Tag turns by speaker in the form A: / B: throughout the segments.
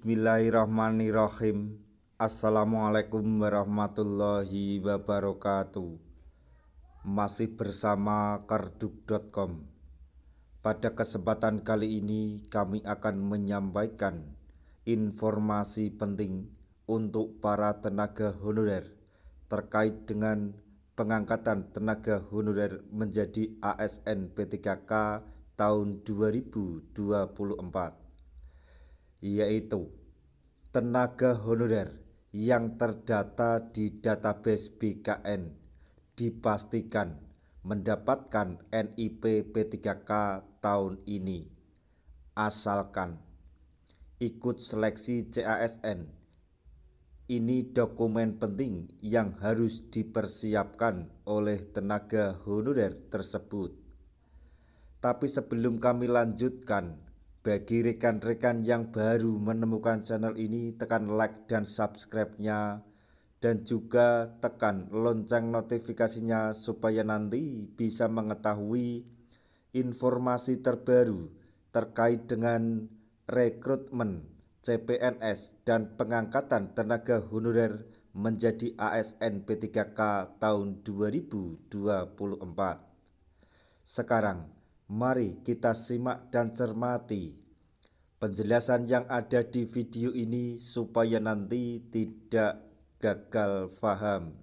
A: Bismillahirrahmanirrahim. Assalamualaikum warahmatullahi wabarakatuh. Masih bersama karduk.com. Pada kesempatan kali ini kami akan menyampaikan informasi penting untuk para tenaga honorer terkait dengan pengangkatan tenaga honorer menjadi ASN P3K tahun 2024, yaitu tenaga honorer yang terdata di database BKN dipastikan mendapatkan NIP P3K tahun ini asalkan ikut seleksi CASN. Ini dokumen penting yang harus dipersiapkan oleh tenaga honorer tersebut. Tapi sebelum kami lanjutkan, bagi rekan-rekan yang baru menemukan channel ini, tekan like dan subscribe-nya, dan juga tekan lonceng notifikasinya supaya nanti bisa mengetahui informasi terbaru terkait dengan rekrutmen CPNS dan pengangkatan tenaga honorer menjadi ASN P3K tahun 2024. Sekarang mari kita simak dan cermati penjelasan yang ada di video ini supaya nanti tidak gagal paham.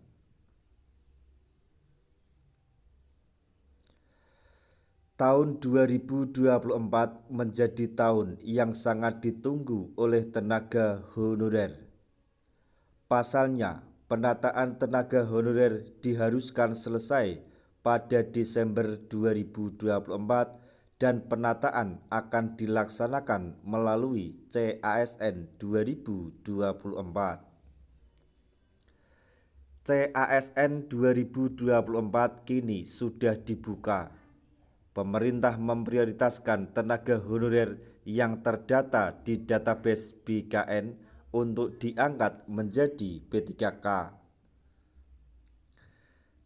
A: Tahun 2024 menjadi tahun yang sangat ditunggu oleh tenaga honorer. Pasalnya, penataan tenaga honorer diharuskan selesai pada Desember 2024 dan penataan akan dilaksanakan melalui CASN 2024. CASN 2024 kini sudah dibuka. Pemerintah memprioritaskan tenaga honorer yang terdata di database BKN untuk diangkat menjadi P3K.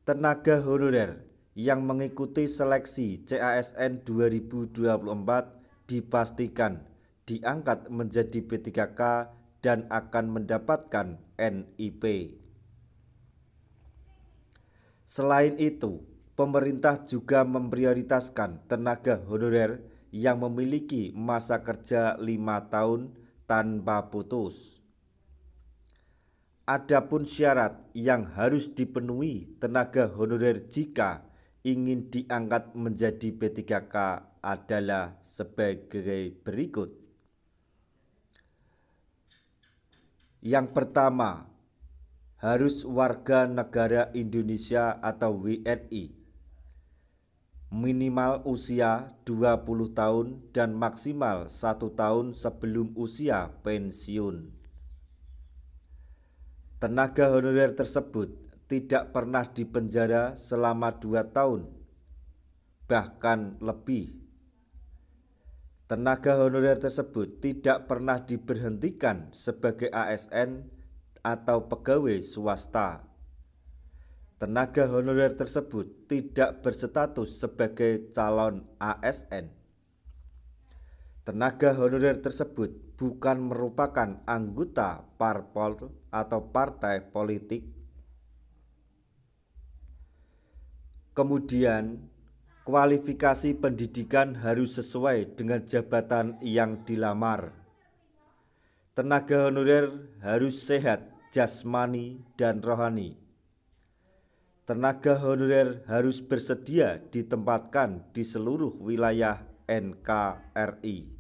A: Tenaga honorer yang mengikuti seleksi CASN 2024 dipastikan diangkat menjadi P3K dan akan mendapatkan NIP. Selain itu, pemerintah juga memprioritaskan tenaga honorer yang memiliki masa kerja 5 tahun tanpa putus. Adapun syarat yang harus dipenuhi tenaga honorer jika ingin diangkat menjadi P3K adalah sebagai berikut. Yang pertama, harus warga negara Indonesia atau WNI, minimal usia 20 tahun dan maksimal 1 tahun sebelum usia pensiun. Tenaga honorer tersebut tidak pernah dipenjara selama 2 tahun, bahkan lebih. Tenaga honorer tersebut tidak pernah diberhentikan sebagai ASN atau pegawai swasta. Tenaga honorer tersebut tidak berstatus sebagai calon ASN. Tenaga honorer tersebut bukan merupakan anggota parpol atau partai politik. Kemudian, kualifikasi pendidikan harus sesuai dengan jabatan yang dilamar. Tenaga honorer harus sehat jasmani dan rohani. Tenaga honorer harus bersedia ditempatkan di seluruh wilayah NKRI.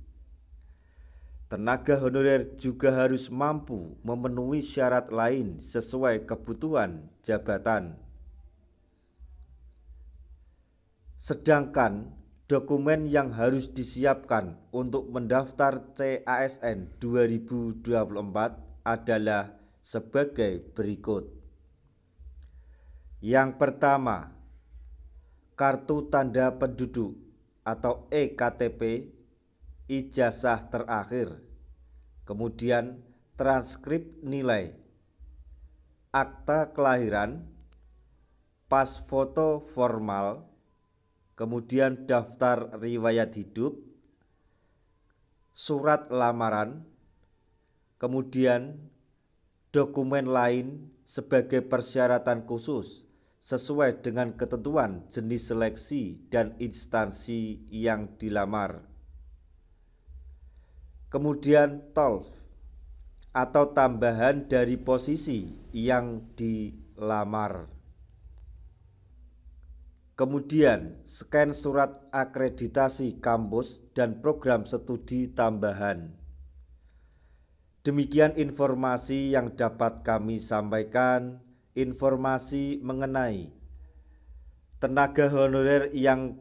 A: Tenaga honorer juga harus mampu memenuhi syarat lain sesuai kebutuhan jabatan. Sedangkan dokumen yang harus disiapkan untuk mendaftar CASN 2024 adalah sebagai berikut. Yang pertama, kartu tanda penduduk atau EKTP, ijazah terakhir, kemudian transkrip nilai, akta kelahiran, pas foto formal, kemudian daftar riwayat hidup, surat lamaran, Kemudian dokumen lain sebagai persyaratan khusus sesuai dengan ketentuan jenis seleksi dan instansi yang dilamar. Kemudian TOLF atau tambahan dari posisi yang dilamar. Kemudian scan surat akreditasi kampus dan program studi tambahan. Demikian informasi yang dapat kami sampaikan, informasi mengenai tenaga honorer yang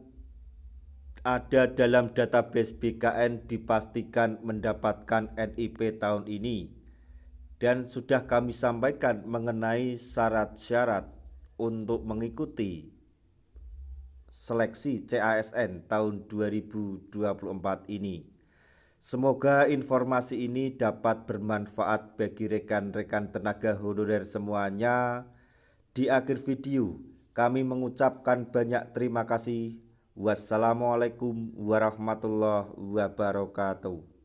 A: ada dalam database BKN dipastikan mendapatkan NIP tahun ini, dan sudah kami sampaikan mengenai syarat-syarat untuk mengikuti seleksi CASN tahun 2024 ini. Semoga informasi ini dapat bermanfaat bagi rekan-rekan tenaga honorer semuanya. Di akhir video, kami mengucapkan banyak terima kasih. Wassalamualaikum warahmatullahi wabarakatuh.